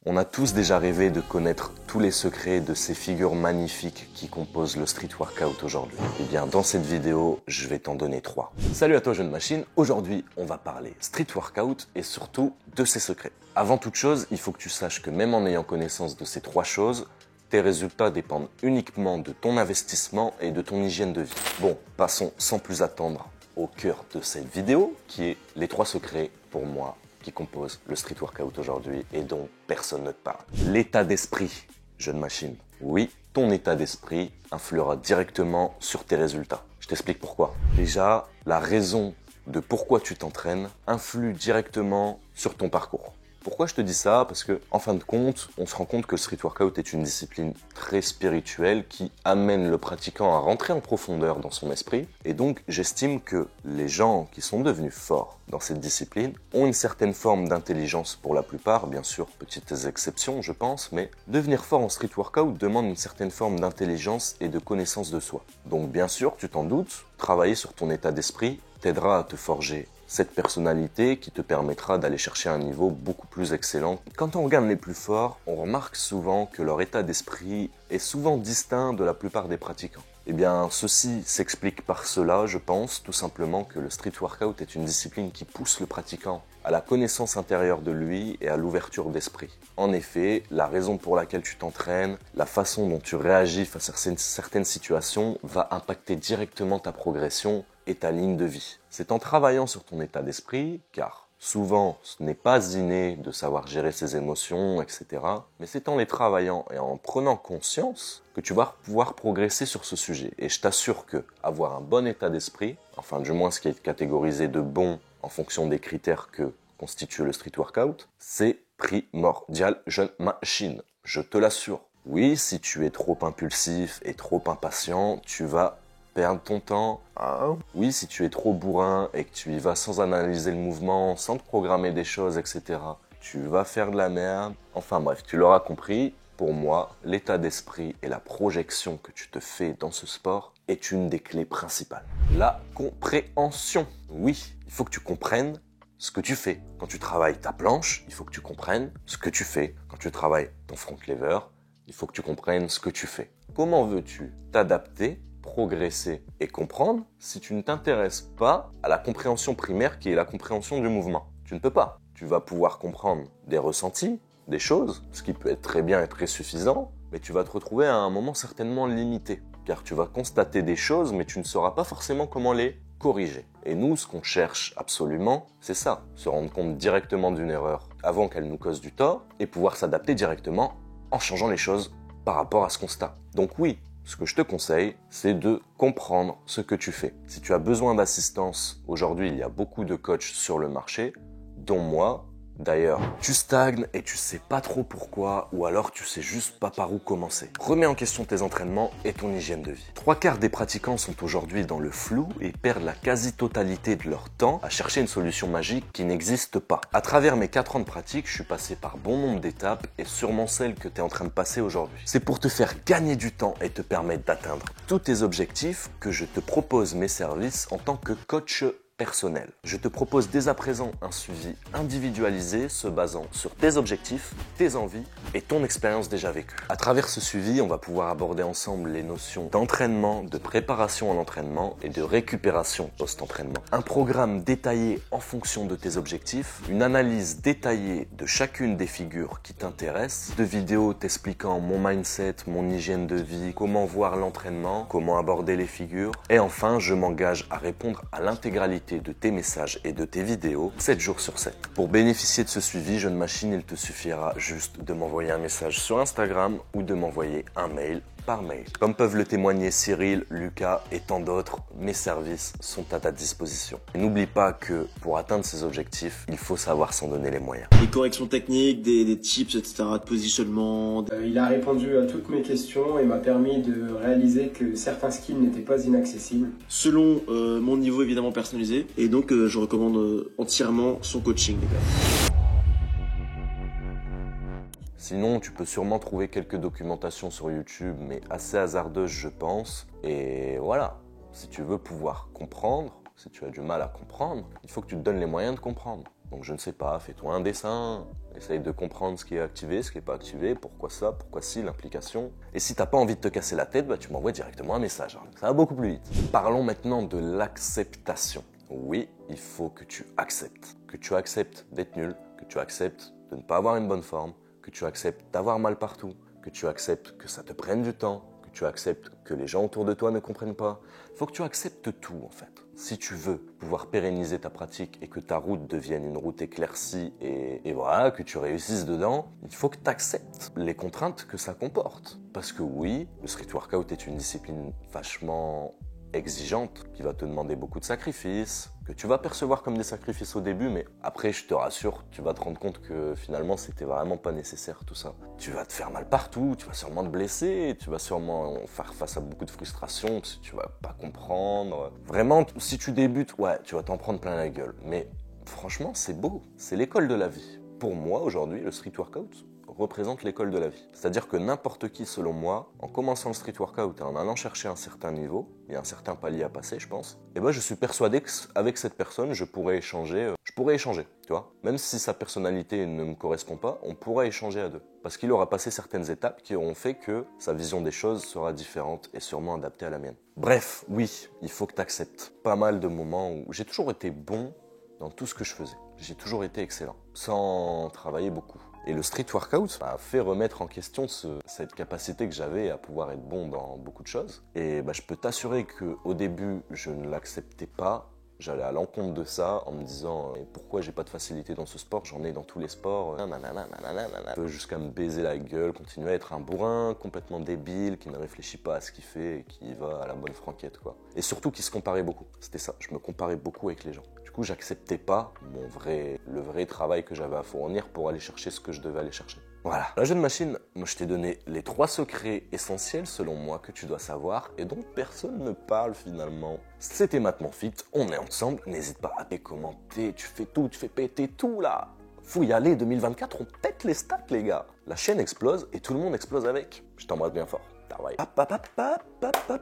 On a tous déjà rêvé de connaître tous les secrets de ces figures magnifiques qui composent le street workout aujourd'hui. Et bien dans cette vidéo, je vais t'en donner 3. Salut à toi jeune machine, aujourd'hui on va parler street workout et surtout de ses secrets. Avant toute chose, il faut que tu saches que même en ayant connaissance de ces 3 choses, tes résultats dépendent uniquement de ton investissement et de ton hygiène de vie. Bon, passons sans plus attendre au cœur de cette vidéo qui est les 3 secrets pour moi qui compose le street workout aujourd'hui et dont personne ne te parle. L'état d'esprit, jeune machine. Oui, ton état d'esprit influera directement sur tes résultats. Je t'explique pourquoi. Déjà, la raison de pourquoi tu t'entraînes influe directement sur ton parcours. Pourquoi je te dis ça? Parce que, en fin de compte, on se rend compte que le street workout est une discipline très spirituelle qui amène le pratiquant à rentrer en profondeur dans son esprit. Et donc, j'estime que les gens qui sont devenus forts dans cette discipline ont une certaine forme d'intelligence pour la plupart, bien sûr, petites exceptions, je pense, mais devenir fort en street workout demande une certaine forme d'intelligence et de connaissance de soi. Donc, bien sûr, tu t'en doutes, travailler sur ton état d'esprit t'aidera à te forger cette personnalité qui te permettra d'aller chercher un niveau beaucoup plus excellent. Quand on regarde les plus forts, on remarque souvent que leur état d'esprit est souvent distinct de la plupart des pratiquants. Eh bien, ceci s'explique par cela, je pense, tout simplement que le street workout est une discipline qui pousse le pratiquant à la connaissance intérieure de lui et à l'ouverture d'esprit. En effet, la raison pour laquelle tu t'entraînes, la façon dont tu réagis face à certaines situations va impacter directement ta progression et ta ligne de vie. C'est en travaillant sur ton état d'esprit, car souvent ce n'est pas inné de savoir gérer ses émotions, etc. Mais c'est en les travaillant et en prenant conscience que tu vas pouvoir progresser sur ce sujet. Et je t'assure que avoir un bon état d'esprit, enfin du moins ce qui est catégorisé de bon en fonction des critères que constitue le street workout, c'est primordial, jeune machine. Je te l'assure. Oui, si tu es trop impulsif et trop impatient, tu vas perdre ton temps. Oui, si tu es trop bourrin et que tu y vas sans analyser le mouvement, sans te programmer des choses, etc., tu vas faire de la merde. Enfin bref, tu l'auras compris. Pour moi, l'état d'esprit et la projection que tu te fais dans ce sport est une des clés principales. La compréhension. Oui, il faut que tu comprennes ce que tu fais. Quand tu travailles ta planche, il faut que tu comprennes ce que tu fais. Quand tu travailles ton front lever, il faut que tu comprennes ce que tu fais. Comment veux-tu t'adapter, progresser et comprendre si tu ne t'intéresses pas à la compréhension primaire qui est la compréhension du mouvement? Tu ne peux pas. Tu vas pouvoir comprendre des ressentis, des choses, ce qui peut être très bien et très suffisant, mais tu vas te retrouver à un moment certainement limité, car tu vas constater des choses, mais tu ne sauras pas forcément comment les corriger. Et nous, ce qu'on cherche absolument, c'est ça, se rendre compte directement d'une erreur avant qu'elle nous cause du tort, et pouvoir s'adapter directement en changeant les choses par rapport à ce constat. Donc oui, ce que je te conseille, c'est de comprendre ce que tu fais. Si tu as besoin d'assistance, aujourd'hui, il y a beaucoup de coachs sur le marché, dont moi. D'ailleurs, tu stagnes et tu sais pas trop pourquoi, ou alors tu sais juste pas par où commencer. Remets en question tes entraînements et ton hygiène de vie. 3/4 des pratiquants sont aujourd'hui dans le flou et perdent la quasi-totalité de leur temps à chercher une solution magique qui n'existe pas. À travers mes 4 ans de pratique, je suis passé par bon nombre d'étapes et sûrement celle que tu es en train de passer aujourd'hui. C'est pour te faire gagner du temps et te permettre d'atteindre tous tes objectifs que je te propose mes services en tant que coach personnel. Je te propose dès à présent un suivi individualisé se basant sur tes objectifs, tes envies et ton expérience déjà vécue. À travers ce suivi, on va pouvoir aborder ensemble les notions d'entraînement, de préparation à l'entraînement et de récupération post-entraînement. Un programme détaillé en fonction de tes objectifs, une analyse détaillée de chacune des figures qui t'intéressent, de vidéos t'expliquant mon mindset, mon hygiène de vie, comment voir l'entraînement, comment aborder les figures et enfin, je m'engage à répondre à l'intégralité de tes messages et de tes vidéos 7 jours sur 7. Pour bénéficier de ce suivi, jeune machine, il te suffira juste de m'envoyer un message sur Instagram ou de m'envoyer un mail par mail. Comme peuvent le témoigner Cyril, Lucas et tant d'autres, mes services sont à ta disposition. N'oublie pas que pour atteindre ces objectifs, il faut savoir s'en donner les moyens. Des corrections techniques, des tips, etc. de positionnement. Il a répondu à toutes mes questions et m'a permis de réaliser que certains skills n'étaient pas inaccessibles. Selon mon niveau évidemment personnalisé. Et donc je recommande entièrement son coaching les gars. Sinon, tu peux sûrement trouver quelques documentations sur YouTube, mais assez hasardeuses, je pense. Et voilà, si tu veux pouvoir comprendre, si tu as du mal à comprendre, il faut que tu te donnes les moyens de comprendre. Donc je ne sais pas, fais-toi un dessin, essaye de comprendre ce qui est activé, ce qui n'est pas activé, pourquoi ça, pourquoi si, l'implication. Et si t'as pas envie de te casser la tête, bah tu m'envoies directement un message. Ça va beaucoup plus vite. Parlons maintenant de l'acceptation. Oui, il faut que tu acceptes. Que tu acceptes d'être nul, que tu acceptes de ne pas avoir une bonne forme, que tu acceptes d'avoir mal partout, que tu acceptes que ça te prenne du temps, que tu acceptes que les gens autour de toi ne comprennent pas. Il faut que tu acceptes tout en fait. Si tu veux pouvoir pérenniser ta pratique et que ta route devienne une route éclaircie et voilà, que tu réussisses dedans, il faut que tu acceptes les contraintes que ça comporte. Parce que oui, le street workout est une discipline vachement exigeante, qui va te demander beaucoup de sacrifices, que tu vas percevoir comme des sacrifices au début, mais après, je te rassure, tu vas te rendre compte que finalement, c'était vraiment pas nécessaire tout ça. Tu vas te faire mal partout, tu vas sûrement te blesser, tu vas sûrement faire face à beaucoup de frustration, parce que tu vas pas comprendre. Vraiment, si tu débutes, ouais, tu vas t'en prendre plein la gueule, mais franchement, c'est beau, c'est l'école de la vie. Pour moi, aujourd'hui, le street workout représente l'école de la vie. C'est-à-dire que n'importe qui, selon moi, en commençant le street workout et en allant chercher un certain niveau, et un certain palier à passer, je pense, et ben je suis persuadé qu'avec cette personne, je pourrais échanger, tu vois. Même si sa personnalité ne me correspond pas, on pourrait échanger à deux. Parce qu'il aura passé certaines étapes qui auront fait que sa vision des choses sera différente et sûrement adaptée à la mienne. Bref, oui, il faut que tu acceptes. Pas mal de moments où j'ai toujours été bon dans tout ce que je faisais. J'ai toujours été excellent, sans travailler beaucoup. Et le street workout m'a fait remettre en question cette capacité que j'avais à pouvoir être bon dans beaucoup de choses. Et je peux t'assurer qu'au début, je ne l'acceptais pas. J'allais à l'encontre de ça en me disant pourquoi j'ai pas de facilité dans ce sport, j'en ai dans tous les sports, jusqu'à me baiser la gueule, continuer à être un bourrin complètement débile qui ne réfléchit pas à ce qu'il fait et qui y va à la bonne franquette quoi. Et surtout qui se comparait beaucoup, c'était ça, je me comparais beaucoup avec les gens. Du coup, j'acceptais pas le vrai travail que j'avais à fournir pour aller chercher ce que je devais aller chercher. Voilà. La jeune machine, moi je t'ai donné les 3 secrets essentiels selon moi que tu dois savoir et dont personne ne parle finalement. C'était Mathement Fit, on est ensemble, n'hésite pas à commenter, tu fais tout, tu fais péter tout là. Faut y aller, 2024, on pète les stats les gars. La chaîne explose et tout le monde explose avec. Je t'embrasse bien fort.